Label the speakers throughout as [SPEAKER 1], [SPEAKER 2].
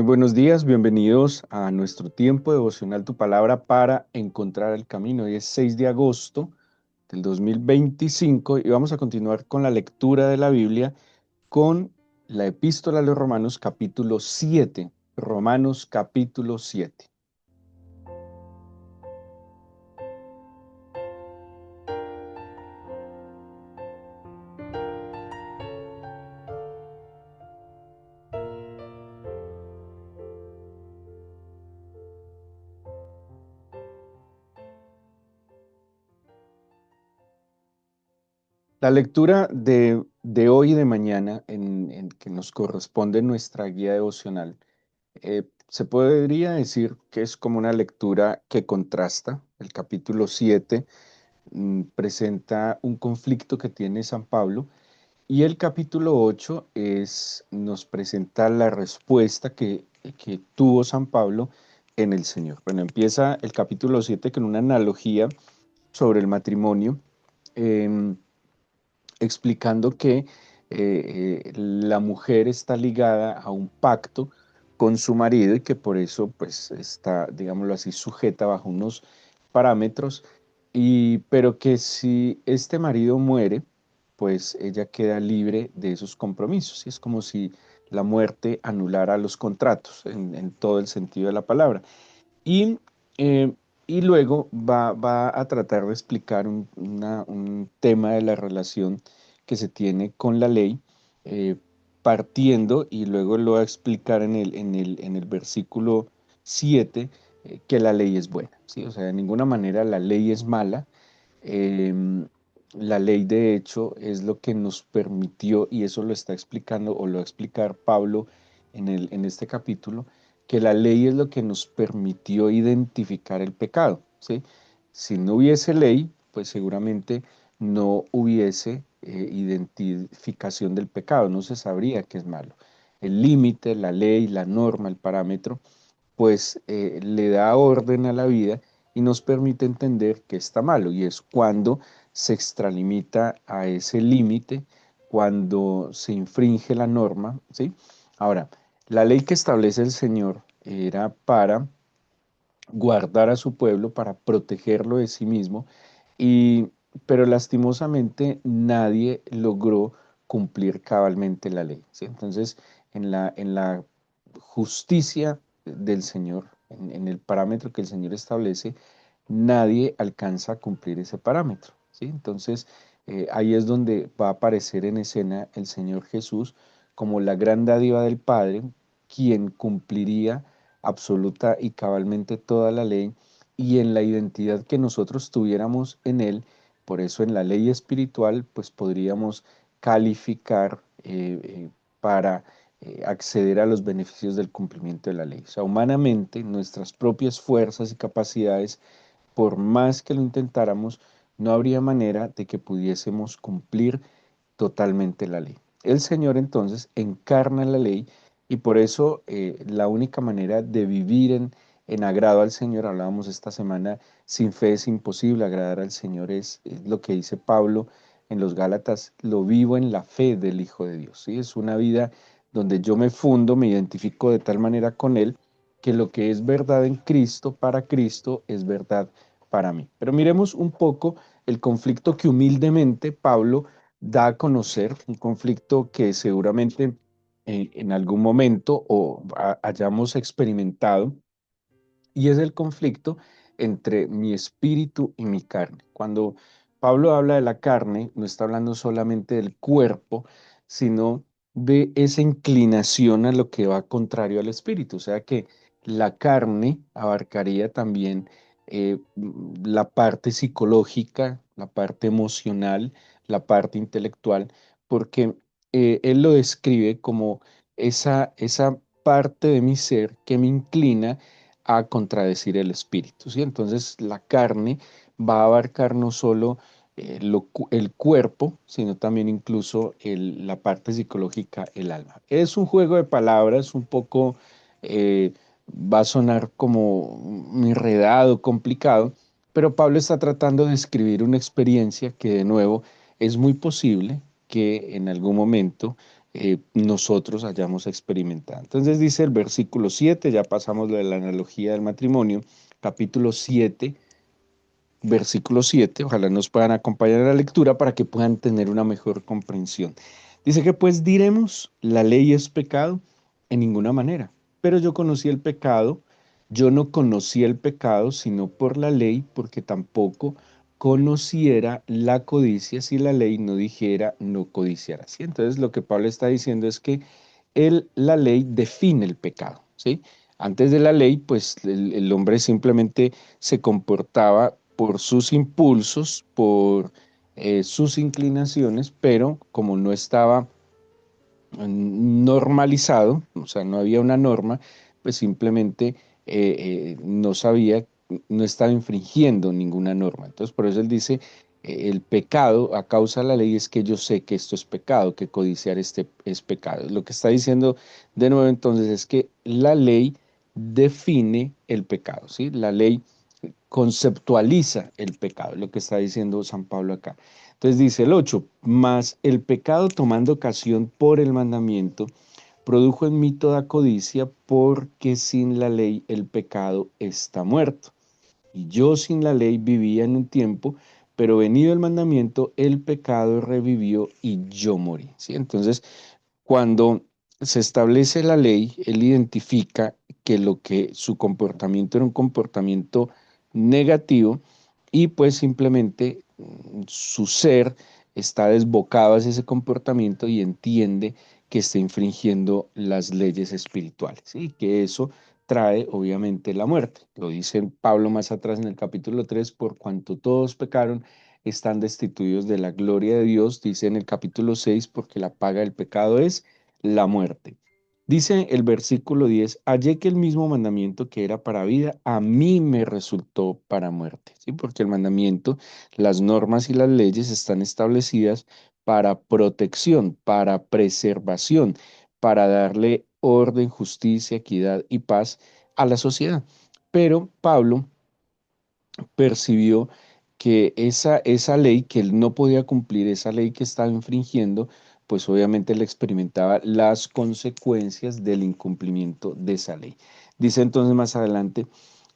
[SPEAKER 1] Muy buenos días, bienvenidos a nuestro tiempo devocional Tu Palabra para encontrar el camino. Hoy es 6 de agosto del 2025 y vamos a continuar con la lectura de la Biblia con la Epístola a los Romanos capítulo 7. Romanos capítulo 7. La lectura de hoy y de mañana en que nos corresponde nuestra guía devocional, se podría decir que es como una lectura que contrasta. El capítulo 7 presenta un conflicto que tiene San Pablo y el capítulo 8 nos presenta la respuesta que tuvo San Pablo en el Señor. Bueno, empieza el capítulo 7 con una analogía sobre el matrimonio, em, explicando que la mujer está ligada a un pacto con su marido y que por eso pues está, digámoslo así, sujeta bajo unos parámetros, pero que si este marido muere, pues ella queda libre de esos compromisos. Y es como si la muerte anulara los contratos en todo el sentido de la palabra. Y, eh, y luego va a tratar de explicar un tema de la relación que se tiene con la ley, eh, partiendo, y luego lo va a explicar en el versículo 7, que la ley es buena, ¿sí? O sea, de ninguna manera la ley es mala. em, la ley, de hecho, es lo que nos permitió, y eso lo está explicando o lo va a explicar Pablo en este capítulo, que la ley es lo que nos permitió identificar el pecado, ¿sí? Si no hubiese ley, pues seguramente no hubiese identificación del pecado, no se sabría que es malo. El límite, la ley, la norma, el parámetro, pues le da orden a la vida y nos permite entender que está malo, y es cuando se extralimita a ese límite, cuando se infringe la norma, ¿sí? Ahora, la ley que establece el Señor era para guardar a su pueblo, para protegerlo de sí mismo, y, pero lastimosamente nadie logró cumplir cabalmente la ley, ¿sí? Entonces, en la justicia del Señor, en el parámetro que el Señor establece, nadie alcanza a cumplir ese parámetro, ¿sí? Entonces, ahí es donde va a aparecer en escena el Señor Jesús como la gran dádiva del Padre, quien cumpliría absoluta y cabalmente toda la ley, y en la identidad que nosotros tuviéramos en Él. Por eso en la ley espiritual pues podríamos calificar para acceder a los beneficios del cumplimiento de la ley. O sea, humanamente nuestras propias fuerzas y capacidades, por más que lo intentáramos, no habría manera de que pudiésemos cumplir totalmente la ley. El Señor entonces encarna la ley, y por eso la única manera de vivir en agrado al Señor, hablábamos esta semana, sin fe es imposible agradar al Señor, es lo que dice Pablo en los Gálatas: lo vivo en la fe del Hijo de Dios, ¿sí? Es una vida donde yo me fundo, me identifico de tal manera con Él, que lo que es verdad en Cristo, para Cristo, es verdad para mí. Pero miremos un poco el conflicto que humildemente Pablo da a conocer, un conflicto que seguramente en algún momento hayamos experimentado, y es el conflicto entre mi espíritu y mi carne. Cuando Pablo habla de la carne, no está hablando solamente del cuerpo, sino de esa inclinación a lo que va contrario al espíritu. O sea que la carne abarcaría también la parte psicológica, la parte emocional, la parte intelectual, porque él lo describe como esa parte de mi ser que me inclina a contradecir el espíritu, ¿sí? Entonces la carne va a abarcar no solo el cuerpo, sino también incluso la parte psicológica, el alma. Es un juego de palabras un poco, eh, va a sonar como enredado, complicado, pero Pablo está tratando de describir una experiencia que, de nuevo, es muy posible que en algún momento nosotros hayamos experimentado. Entonces dice el versículo 7, ya pasamos de la analogía del matrimonio, capítulo 7, versículo 7. Ojalá nos puedan acompañar en la lectura para que puedan tener una mejor comprensión. Dice que pues diremos, la ley es pecado en ninguna manera, pero yo conocí el pecado, yo no conocí el pecado sino por la ley, porque tampoco conociera la codicia si la ley no dijera no codiciarás. ¿Sí? Entonces lo que Pablo está diciendo es que la ley define el pecado, ¿sí? Antes de la ley, pues el hombre simplemente se comportaba por sus impulsos, por sus inclinaciones, pero como no estaba normalizado, o sea, no había una norma, pues simplemente no sabía, no estaba infringiendo ninguna norma. Entonces, por eso él dice, el pecado a causa de la ley es que yo sé que esto es pecado, que codiciar este es pecado. Lo que está diciendo de nuevo entonces es que la ley define el pecado, ¿sí? La ley conceptualiza el pecado, lo que está diciendo San Pablo acá. Entonces dice el 8, mas el pecado tomando ocasión por el mandamiento, produjo en mí toda codicia, porque sin la ley el pecado está muerto. Y yo sin la ley vivía en un tiempo, pero venido el mandamiento, el pecado revivió y yo morí. ¿Sí? Entonces, cuando se establece la ley, él identifica que lo que su comportamiento era un comportamiento negativo y pues simplemente su ser está desbocado hacia ese comportamiento y entiende que está infringiendo las leyes espirituales y que eso trae obviamente la muerte. Lo dice Pablo más atrás en el capítulo 3, por cuanto todos pecaron, están destituidos de la gloria de Dios, dice en el capítulo 6, porque la paga del pecado es la muerte. Dice el versículo 10, hallé que el mismo mandamiento que era para vida, a mí me resultó para muerte, ¿sí? Porque el mandamiento, las normas y las leyes están establecidas para protección, para preservación, para darle orden, justicia, equidad y paz a la sociedad. Pero Pablo percibió que esa ley, que él no podía cumplir, esa ley que estaba infringiendo, pues obviamente él experimentaba las consecuencias del incumplimiento de esa ley. Dice entonces más adelante,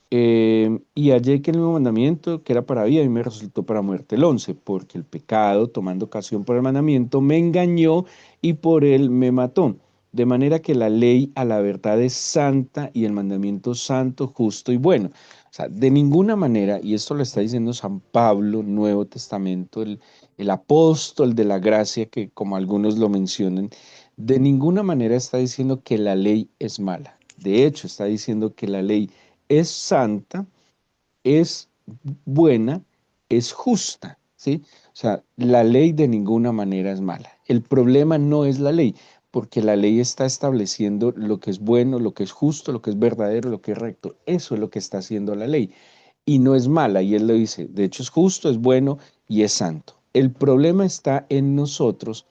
[SPEAKER 1] y hallé que el nuevo mandamiento, que era para vida, a mí me resultó para muerte el 11, porque el pecado, tomando ocasión por el mandamiento, me engañó y por él me mató. De manera que la ley a la verdad es santa y el mandamiento santo, justo y bueno. O sea, de ninguna manera, y esto lo está diciendo San Pablo, Nuevo Testamento, el apóstol de la gracia, que como algunos lo mencionan, de ninguna manera está diciendo que la ley es mala. De hecho, está diciendo que la ley es santa, es buena, es justa, ¿sí? O sea, la ley de ninguna manera es mala. El problema no es la ley, porque la ley está estableciendo lo que es bueno, lo que es justo, lo que es verdadero, lo que es recto. Eso es lo que está haciendo la ley. Y no es mala, y él lo dice, de hecho es justo, es bueno y es santo. El problema está en nosotros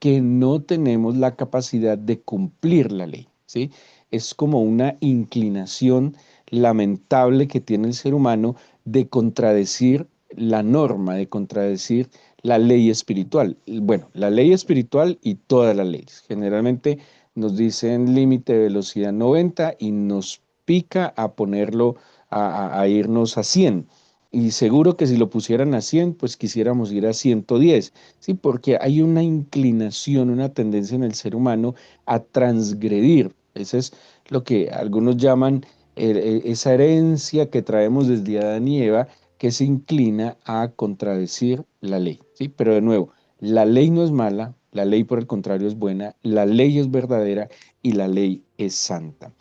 [SPEAKER 1] que no tenemos la capacidad de cumplir la ley, ¿sí? Es como una inclinación lamentable que tiene el ser humano de contradecir la norma, de contradecir la ley espiritual. Bueno, la ley espiritual y todas las leyes. Generalmente nos dicen límite de velocidad 90 y nos pica a ponerlo, a irnos a 100. Y seguro que si lo pusieran a 100, pues quisiéramos ir a 110. Sí, porque hay una inclinación, una tendencia en el ser humano a transgredir. Eso es lo que algunos llaman esa herencia que traemos desde Adán y Eva, que se inclina a contradecir la ley. Sí, pero de nuevo, la ley no es mala, la ley por el contrario es buena, la ley es verdadera y la ley es santa.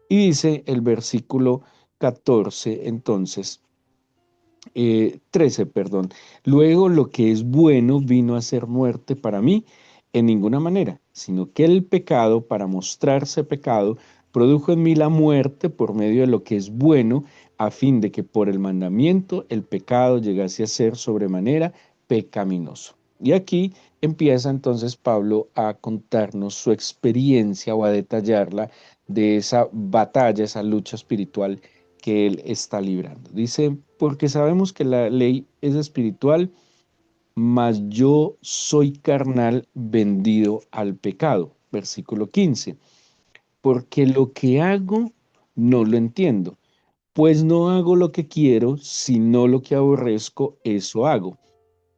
[SPEAKER 1] Y dice el versículo 14, entonces, 13, perdón. Luego lo que es bueno vino a ser muerte para mí en ninguna manera, sino que el pecado, para mostrarse pecado, produjo en mí la muerte por medio de lo que es bueno, a fin de que por el mandamiento el pecado llegase a ser sobremanera pecaminoso. Y aquí empieza entonces Pablo a contarnos su experiencia o a detallarla de esa batalla, esa lucha espiritual que él está librando. Dice, porque sabemos que la ley es espiritual, mas yo soy carnal vendido al pecado. Versículo 15. Porque lo que hago no lo entiendo, pues no hago lo que quiero, sino lo que aborrezco, eso hago.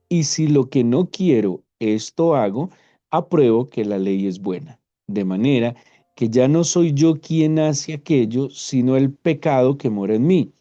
[SPEAKER 1] Y si lo que no quiero, esto hago, apruebo que la ley es buena. De manera que ya no soy yo quien hace aquello, sino el pecado que mora en mí.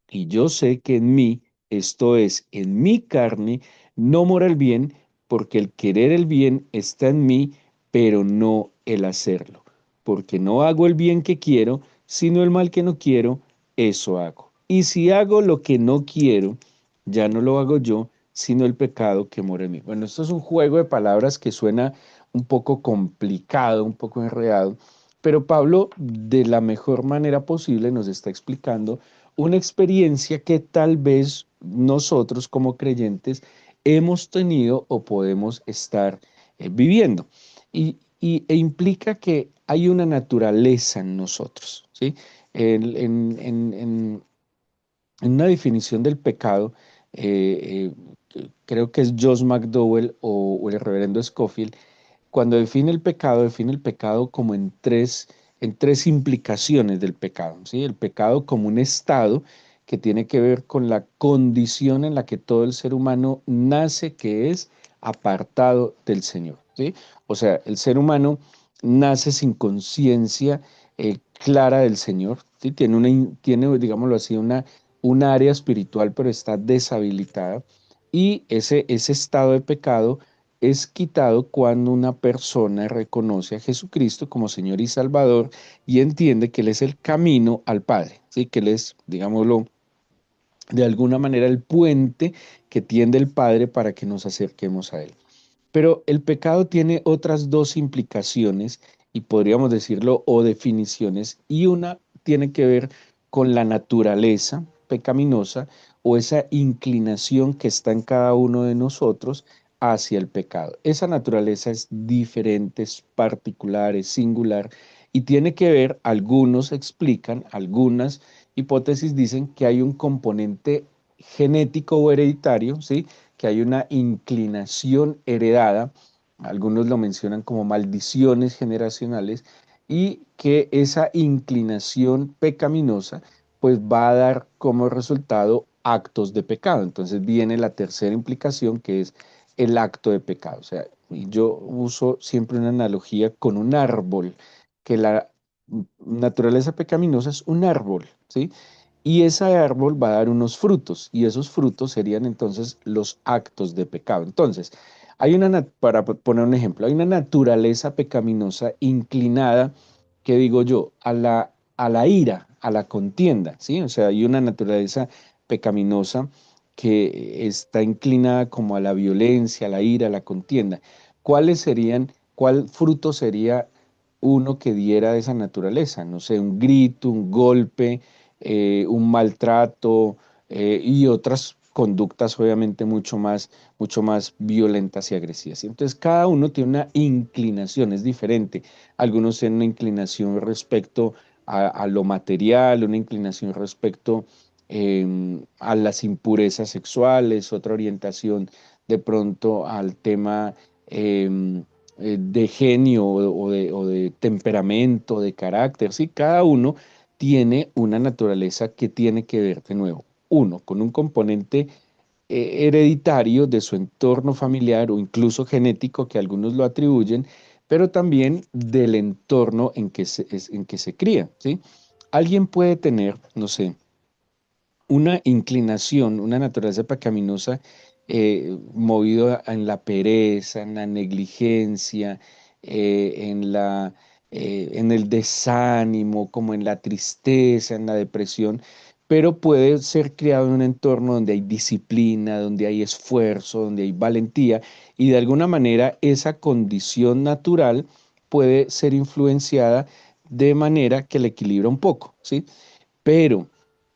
[SPEAKER 1] Y yo sé que en mí, esto es, en mi carne, no mora el bien, porque el querer el bien está en mí, pero no el hacerlo. Porque no hago el bien que quiero, sino el mal que no quiero, eso hago. Y si hago lo que no quiero, ya no lo hago yo, sino el pecado que mora en mí. Bueno, esto es un juego de palabras que suena un poco complicado, un poco enredado, pero Pablo, de la mejor manera posible, nos está explicando una experiencia que tal vez nosotros como creyentes hemos tenido o podemos estar viviendo. E implica que hay una naturaleza en nosotros, ¿sí? En una definición del pecado, creo que es Josh McDowell o el reverendo Scofield, cuando define el pecado como en tres implicaciones del pecado, ¿sí? El pecado como un estado que tiene que ver con la condición en la que todo el ser humano nace, que es apartado del Señor, ¿sí? O sea, el ser humano nace sin conciencia clara del Señor, ¿sí? Tiene, digámoslo así, un área espiritual, pero está deshabilitada. Y ese estado de pecado es quitado cuando una persona reconoce a Jesucristo como Señor y Salvador y entiende que Él es el camino al Padre, ¿sí? Que Él es, digámoslo, de alguna manera el puente que tiende el Padre para que nos acerquemos a Él. Pero el pecado tiene otras dos implicaciones y podríamos decirlo o definiciones, y una tiene que ver con la naturaleza pecaminosa o esa inclinación que está en cada uno de nosotros hacia el pecado. Esa naturaleza es diferente, es particular, es singular y tiene que ver, algunos explican, algunas hipótesis dicen que hay un componente genético o hereditario, ¿sí? Que hay una inclinación heredada, algunos lo mencionan como maldiciones generacionales, y que esa inclinación pecaminosa pues va a dar como resultado actos de pecado. Entonces viene la tercera implicación que es el acto de pecado. O sea, y yo uso siempre una analogía con un árbol, que la naturaleza pecaminosa es un árbol, ¿sí? Y ese árbol va a dar unos frutos y esos frutos serían entonces los actos de pecado. Entonces, para poner un ejemplo, hay una naturaleza pecaminosa inclinada, que digo yo, a la ira, a la contienda, ¿sí? O sea, hay una naturaleza pecaminosa que está inclinada como a la violencia, a la ira, a la contienda. Cuál fruto sería uno que diera de esa naturaleza? No sé, un grito, un golpe, un maltrato y otras conductas obviamente mucho más violentas y agresivas. Entonces cada uno tiene una inclinación, es diferente. Algunos tienen una inclinación respecto a lo material, una inclinación respecto a las impurezas sexuales, otra orientación de pronto al tema de genio o de temperamento, de carácter, ¿sí? Cada uno tiene una naturaleza que tiene que ver, de nuevo, uno, con un componente hereditario de su entorno familiar o incluso genético, que algunos lo atribuyen, pero también del entorno en que se cría, ¿sí? Alguien puede tener, no sé, una inclinación, una naturaleza pecaminosa movido en la pereza, en la negligencia, en el desánimo, como en la tristeza, en la depresión, pero puede ser criado en un entorno donde hay disciplina, donde hay esfuerzo, donde hay valentía, y de alguna manera esa condición natural puede ser influenciada de manera que le equilibra un poco, ¿sí? Pero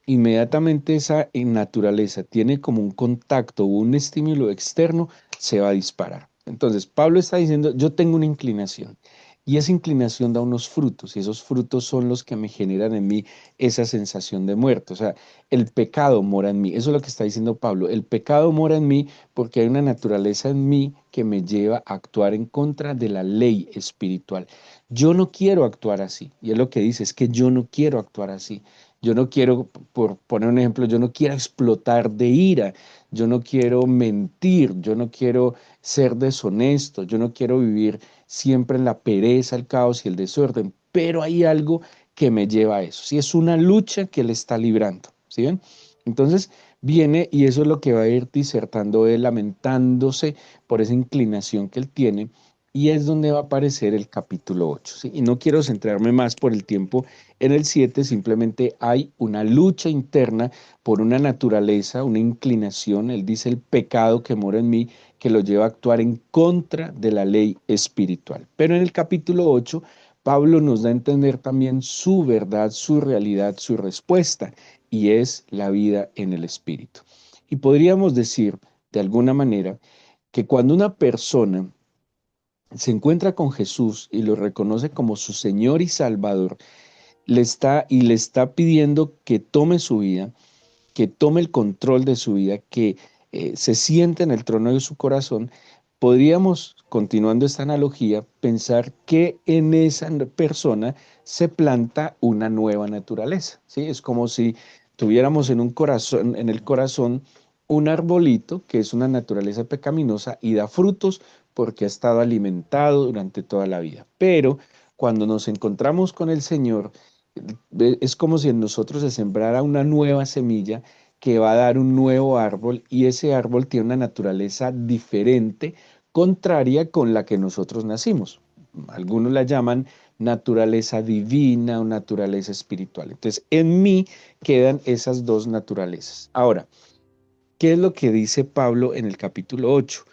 [SPEAKER 1] inmediatamente esa naturaleza tiene como un contacto o un estímulo externo, se va a disparar. Entonces, Pablo está diciendo, yo tengo una inclinación. Y esa inclinación da unos frutos y esos frutos son los que me generan en mí esa sensación de muerte. O sea, el pecado mora en mí. Eso es lo que está diciendo Pablo. El pecado mora en mí porque hay una naturaleza en mí que me lleva a actuar en contra de la ley espiritual. Yo no quiero actuar así. Y es lo que dice, es que yo no quiero actuar así. Yo no quiero, por poner un ejemplo, yo no quiero explotar de ira, yo no quiero mentir, yo no quiero ser deshonesto, yo no quiero vivir siempre en la pereza, el caos y el desorden, pero hay algo que me lleva a eso. Si es una lucha que él está librando, ¿sí ven? Entonces viene y eso es lo que va a ir disertando él, lamentándose por esa inclinación que él tiene. Y es donde va a aparecer el capítulo 8, ¿sí? Y no quiero centrarme más por el tiempo en el 7, simplemente hay una lucha interna por una naturaleza, una inclinación. Él dice el pecado que mora en mí, que lo lleva a actuar en contra de la ley espiritual. Pero en el capítulo 8, Pablo nos da a entender también su verdad, su realidad, su respuesta, y es la vida en el espíritu. Y podríamos decir, de alguna manera, que cuando una persona se encuentra con Jesús y lo reconoce como su Señor y Salvador, le está pidiendo que tome su vida, que tome el control de su vida, que se siente en el trono de su corazón, podríamos, continuando esta analogía, pensar que en esa persona se planta una nueva naturaleza, ¿sí? Es como si tuviéramos en un corazón, en el corazón un arbolito que es una naturaleza pecaminosa y da frutos porque ha estado alimentado durante toda la vida. Pero cuando nos encontramos con el Señor, es como si en nosotros se sembrara una nueva semilla que va a dar un nuevo árbol y ese árbol tiene una naturaleza diferente, contraria con la que nosotros nacimos. Algunos la llaman naturaleza divina o naturaleza espiritual. Entonces, en mí quedan esas dos naturalezas. Ahora, ¿qué es lo que dice Pablo en el capítulo 8?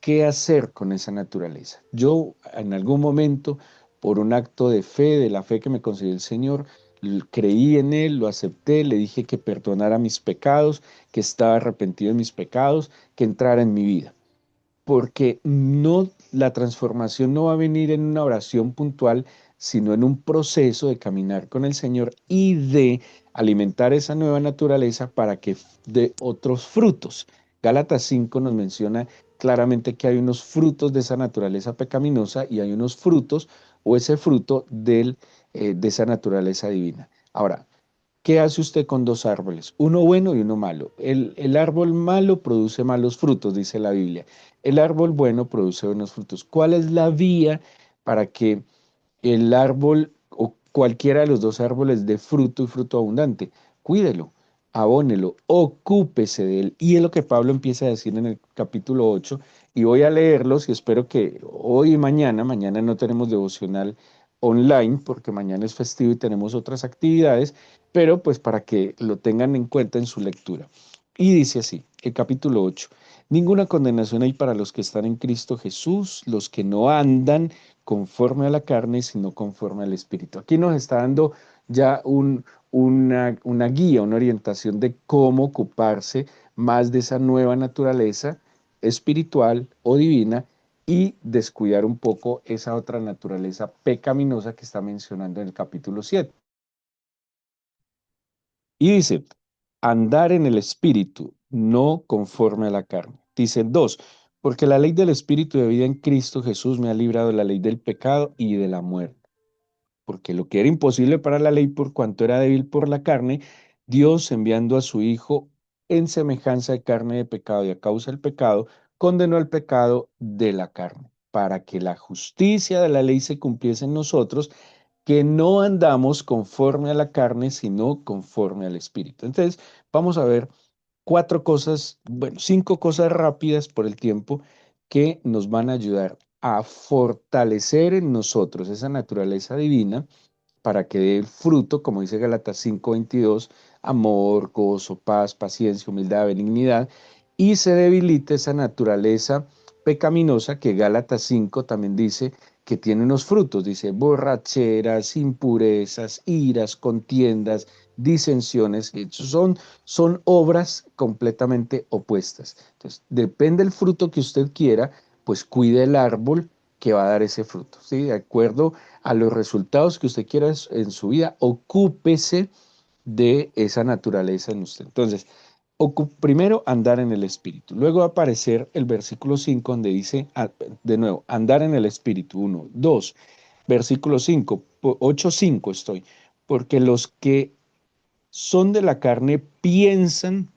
[SPEAKER 1] ¿Qué hacer con esa naturaleza? Yo en algún momento, por un acto de fe, de la fe que me concedió el Señor, creí en Él, lo acepté, le dije que perdonara mis pecados, que estaba arrepentido de mis pecados, que entrara en mi vida porque no, la transformación no va a venir en una oración puntual, sino en un proceso de caminar con el Señor y de alimentar esa nueva naturaleza para que dé otros frutos. Gálatas 5 nos menciona claramente que hay unos frutos de esa naturaleza pecaminosa y hay unos frutos o ese fruto de esa naturaleza divina. Ahora, ¿qué hace usted con dos árboles? Uno bueno y uno malo. El árbol malo produce malos frutos, dice la Biblia. El árbol bueno produce buenos frutos. ¿Cuál es la vía para que el árbol o cualquiera de los dos árboles dé fruto y fruto abundante? Cuídelo, abónelo, ocúpese de él. Y es lo que Pablo empieza a decir en el capítulo 8. Y voy a leerlos y espero que hoy y mañana no tenemos devocional online porque mañana es festivo y tenemos otras actividades, pero pues para que lo tengan en cuenta en su lectura. Y dice así, el capítulo 8. Ninguna condenación hay para los que están en Cristo Jesús, los que no andan conforme a la carne, sino conforme al Espíritu. Aquí nos está dando ya una guía, una orientación de cómo ocuparse más de esa nueva naturaleza espiritual o divina y descuidar un poco esa otra naturaleza pecaminosa que está mencionando en el capítulo 7. Y dice, andar en el espíritu, no conforme a la carne. Dice 2, porque la ley del espíritu de vida en Cristo Jesús me ha librado de la ley del pecado y de la muerte. Porque lo que era imposible para la ley por cuanto era débil por la carne, Dios enviando a su Hijo en semejanza de carne de pecado y a causa del pecado, condenó el pecado de la carne, para que la justicia de la ley se cumpliese en nosotros, que no andamos conforme a la carne, sino conforme al Espíritu. Entonces, vamos a ver cuatro cosas, bueno, cinco cosas rápidas por el tiempo que nos van a ayudar a fortalecer en nosotros esa naturaleza divina para que dé el fruto, como dice Gálatas 5:22, amor, gozo, paz, paciencia, humildad, benignidad, y se debilite esa naturaleza pecaminosa que Gálatas 5 también dice que tiene unos frutos, dice borracheras, impurezas, iras, contiendas, disensiones, son obras completamente opuestas. Entonces, depende del fruto que usted quiera, pues cuide el árbol que va a dar ese fruto, ¿sí? De acuerdo a los resultados que usted quiera en su vida, ocúpese de esa naturaleza en usted. Entonces, primero andar en el espíritu. Luego va a aparecer el versículo 5 donde dice, de nuevo, andar en el espíritu. Uno, dos, versículo 5, 8:5 estoy. Porque los que son de la carne piensan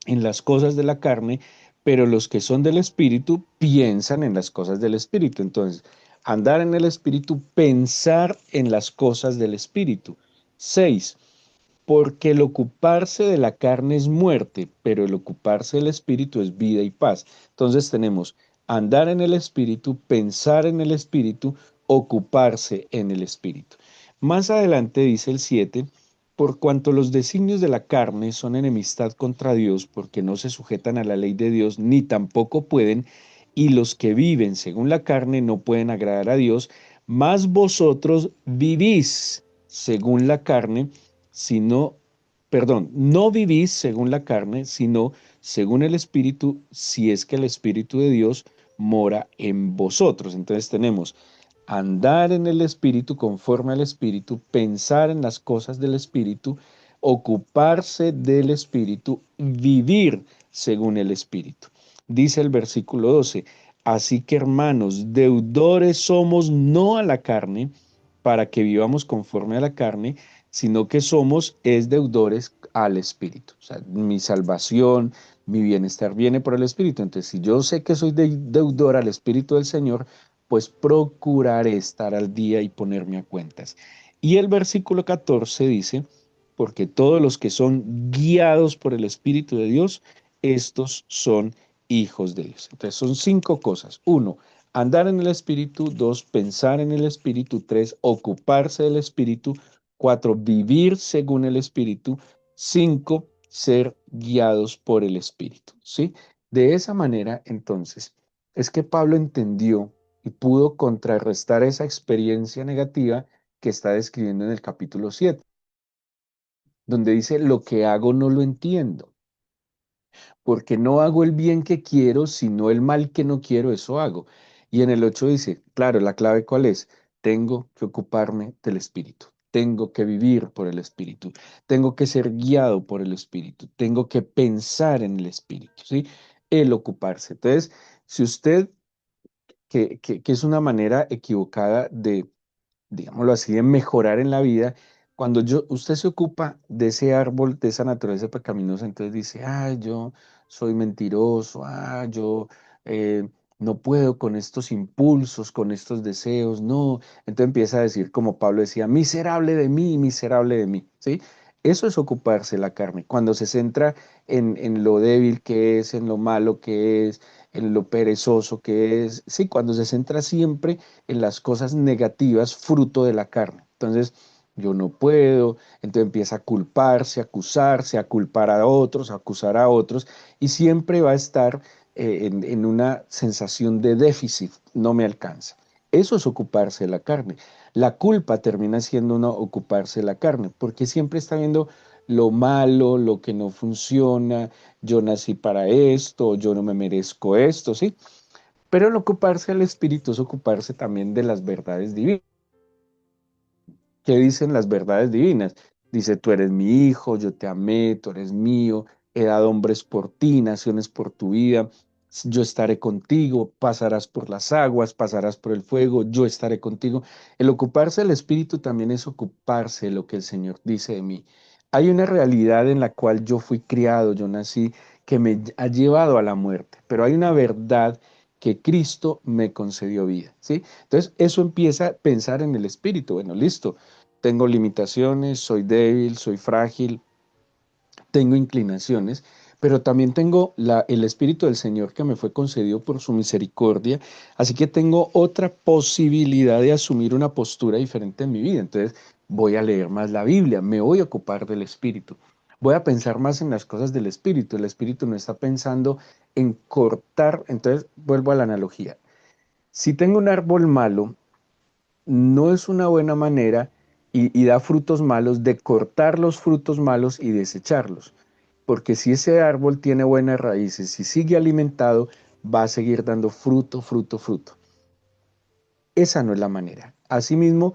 [SPEAKER 1] en las cosas de la carne, pero los que son del espíritu piensan en las cosas del espíritu. Entonces, andar en el espíritu, pensar en las cosas del espíritu. 6, porque el ocuparse de la carne es muerte, pero el ocuparse del espíritu es vida y paz. Entonces tenemos andar en el espíritu, pensar en el espíritu, ocuparse en el espíritu. Más adelante dice el 7, por cuanto los designios de la carne son enemistad contra Dios, porque no se sujetan a la ley de Dios, ni tampoco pueden, y los que viven según la carne no pueden agradar a Dios, mas vosotros vivís según la carne, sino, perdón, no vivís según la carne, sino según el Espíritu, si es que el Espíritu de Dios mora en vosotros. Entonces tenemos andar en el Espíritu conforme al Espíritu, pensar en las cosas del Espíritu, ocuparse del Espíritu, vivir según el Espíritu. Dice el versículo 12, así que hermanos, deudores somos no a la carne, para que vivamos conforme a la carne, sino que somos es deudores al Espíritu. O sea, mi salvación, mi bienestar viene por el Espíritu. Entonces, si yo sé que soy deudor al Espíritu del Señor, pues procuraré estar al día y ponerme a cuentas. Y el versículo 14 dice, porque todos los que son guiados por el Espíritu de Dios, estos son hijos de Dios. Entonces son 5 cosas. Uno, andar en el Espíritu. Dos, pensar en el Espíritu. Tres, ocuparse del Espíritu. Cuatro, vivir según el Espíritu. Cinco, ser guiados por el Espíritu. ¿Sí? De esa manera, entonces, es que Pablo entendió y pudo contrarrestar esa experiencia negativa que está describiendo en el capítulo 7, donde dice, lo que hago no lo entiendo, porque no hago el bien que quiero, sino el mal que no quiero, eso hago. Y en el 8 dice, claro, la clave cuál es, tengo que ocuparme del Espíritu, tengo que vivir por el Espíritu, tengo que ser guiado por el Espíritu, tengo que pensar en el Espíritu, ¿sí? El ocuparse. Entonces, si usted, que es una manera equivocada de, digámoslo así, de mejorar en la vida, cuando usted se ocupa de ese árbol, de esa naturaleza pecaminosa, entonces dice, ah, yo soy mentiroso, ah, yo eh, no puedo con estos impulsos, con estos deseos, no. Entonces empieza a decir, como Pablo decía, miserable de mí, ¿sí? Eso es ocuparse la carne, cuando se centra en lo débil que es, en lo malo que es, en lo perezoso que es, sí, cuando se centra siempre en las cosas negativas fruto de la carne. Entonces, yo no puedo, entonces empieza a culparse, a acusarse, a culpar a otros, a acusar a otros, y siempre va a estar en una sensación de déficit, no me alcanza. Eso es ocuparse de la carne. La culpa termina siendo uno ocuparse de la carne, porque siempre está viendo lo malo, lo que no funciona, yo nací para esto, yo no me merezco esto, ¿sí? Pero el ocuparse del espíritu es ocuparse también de las verdades divinas. ¿Qué dicen las verdades divinas? Dice, tú eres mi hijo, yo te amé, tú eres mío, he dado hombres por ti, naciones por tu vida, yo estaré contigo, pasarás por las aguas, pasarás por el fuego, yo estaré contigo. El ocuparse del espíritu también es ocuparse de lo que el Señor dice de mí. Hay una realidad en la cual yo fui criado, yo nací, que me ha llevado a la muerte, pero hay una verdad que Cristo me concedió vida, ¿sí? Entonces, eso empieza a pensar en el espíritu. Bueno, listo, tengo limitaciones, soy débil, soy frágil, tengo inclinaciones, pero también tengo el Espíritu del Señor que me fue concedido por su misericordia, así que tengo otra posibilidad de asumir una postura diferente en mi vida. Entonces voy a leer más la Biblia, me voy a ocupar del Espíritu, voy a pensar más en las cosas del Espíritu. El Espíritu no está pensando en cortar, entonces vuelvo a la analogía. Si tengo un árbol malo, no es una buena manera y da frutos malos de cortar los frutos malos y desecharlos. Porque si ese árbol tiene buenas raíces, si sigue alimentado, va a seguir dando fruto, fruto, fruto. Esa no es la manera. Asimismo,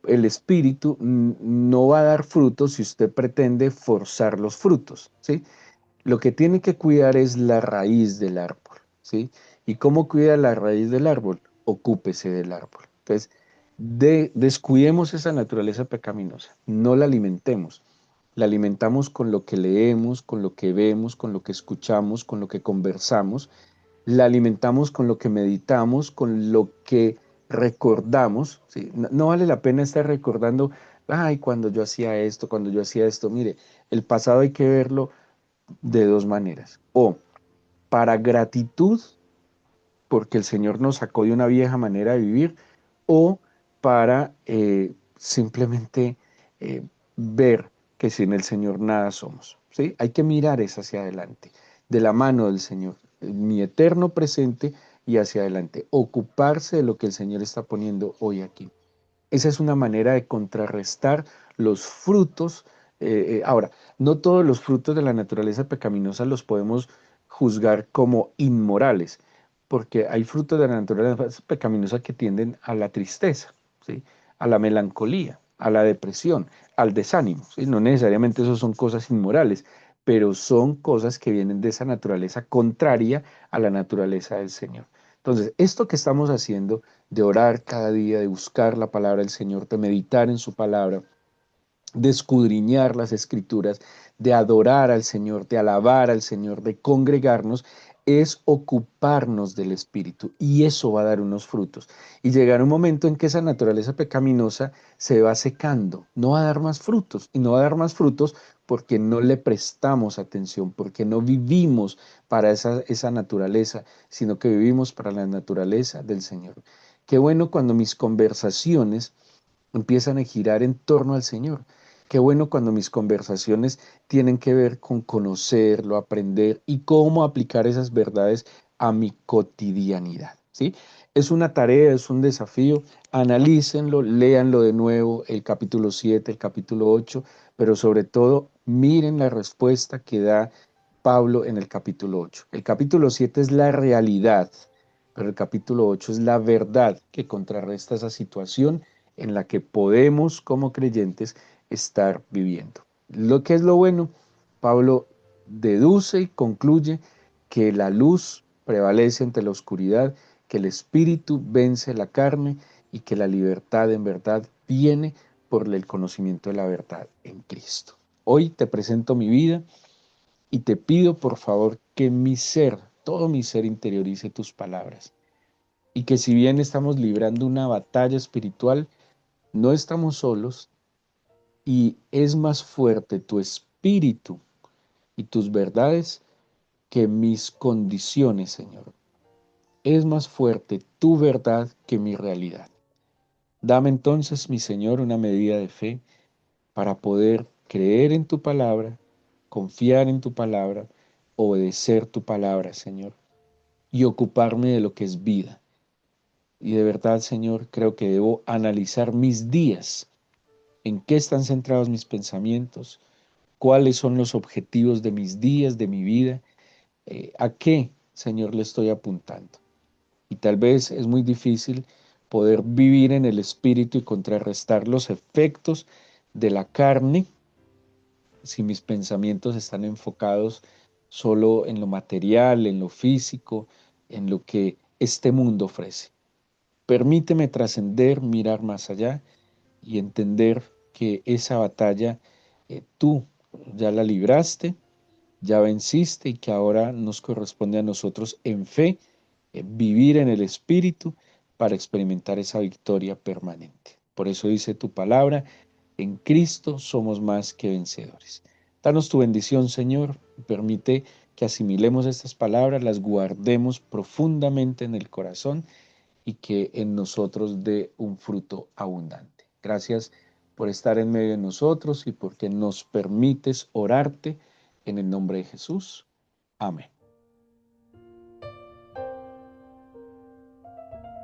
[SPEAKER 1] el espíritu no va a dar frutos si usted pretende forzar los frutos, ¿sí? Lo que tiene que cuidar es la raíz del árbol, ¿sí? ¿Y cómo cuida la raíz del árbol? Ocúpese del árbol. Entonces, descuidemos esa naturaleza pecaminosa, no la alimentemos. La alimentamos con lo que leemos, con lo que vemos, con lo que escuchamos, con lo que conversamos. La alimentamos con lo que meditamos, con lo que recordamos, ¿sí? No, no vale la pena estar recordando, ay, cuando yo hacía esto, cuando yo hacía esto. Mire, el pasado hay que verlo de dos maneras. O para gratitud, porque el Señor nos sacó de una vieja manera de vivir, o para simplemente eh, ver que sin el Señor nada somos. ¿Sí? Hay que mirar es hacia adelante, de la mano del Señor, en mi eterno presente y hacia adelante, ocuparse de lo que el Señor está poniendo hoy aquí. Esa es una manera de contrarrestar los frutos. Ahora, no todos los frutos de la naturaleza pecaminosa los podemos juzgar como inmorales, porque hay frutos de la naturaleza pecaminosa que tienden a la tristeza, ¿sí? A la melancolía, a la depresión, al desánimo, ¿sí? No necesariamente eso son cosas inmorales, pero son cosas que vienen de esa naturaleza contraria a la naturaleza del Señor. Entonces, esto que estamos haciendo de orar cada día, de buscar la palabra del Señor, de meditar en su palabra, de escudriñar las escrituras, de adorar al Señor, de alabar al Señor, de congregarnos, es ocuparnos del Espíritu y eso va a dar unos frutos. Y llegará un momento en que esa naturaleza pecaminosa se va secando, no va a dar más frutos y no va a dar más frutos porque no le prestamos atención, porque no vivimos para esa naturaleza, sino que vivimos para la naturaleza del Señor. Qué bueno cuando mis conversaciones empiezan a girar en torno al Señor. Qué bueno cuando mis conversaciones tienen que ver con conocerlo, aprender y cómo aplicar esas verdades a mi cotidianidad, ¿sí? Es una tarea, es un desafío. Analícenlo, léanlo de nuevo, el capítulo 7, el capítulo 8, pero sobre todo miren la respuesta que da Pablo en el capítulo 8. El capítulo 7 es la realidad, pero el capítulo 8 es la verdad que contrarresta esa situación en la que podemos como creyentes estar viviendo. Lo que es lo bueno, Pablo deduce y concluye que la luz prevalece ante la oscuridad, que el espíritu vence la carne y que la libertad en verdad viene por el conocimiento de la verdad en Cristo. Hoy te presento mi vida y te pido por favor que mi ser, todo mi ser interiorice tus palabras y que si bien estamos librando una batalla espiritual, no estamos solos y es más fuerte tu espíritu y tus verdades que mis condiciones, Señor. Es más fuerte tu verdad que mi realidad. Dame entonces, mi Señor, una medida de fe para poder creer en tu palabra, confiar en tu palabra, obedecer tu palabra, Señor, y ocuparme de lo que es vida. Y de verdad, Señor, creo que debo analizar mis días, en qué están centrados mis pensamientos, cuáles son los objetivos de mis días, de mi vida, a qué, Señor, le estoy apuntando. Y tal vez es muy difícil poder vivir en el espíritu y contrarrestar los efectos de la carne si mis pensamientos están enfocados solo en lo material, en lo físico, en lo que este mundo ofrece. Permíteme trascender, mirar más allá y entender que esa batalla tú ya la libraste, ya venciste y que ahora nos corresponde a nosotros en fe vivir en el Espíritu para experimentar esa victoria permanente. Por eso dice tu palabra, en Cristo somos más que vencedores. Danos tu bendición, Señor, y permite que asimilemos estas palabras, las guardemos profundamente en el corazón y que en nosotros dé un fruto abundante. Gracias por estar en medio de nosotros y porque nos permites orarte en el nombre de Jesús. Amén.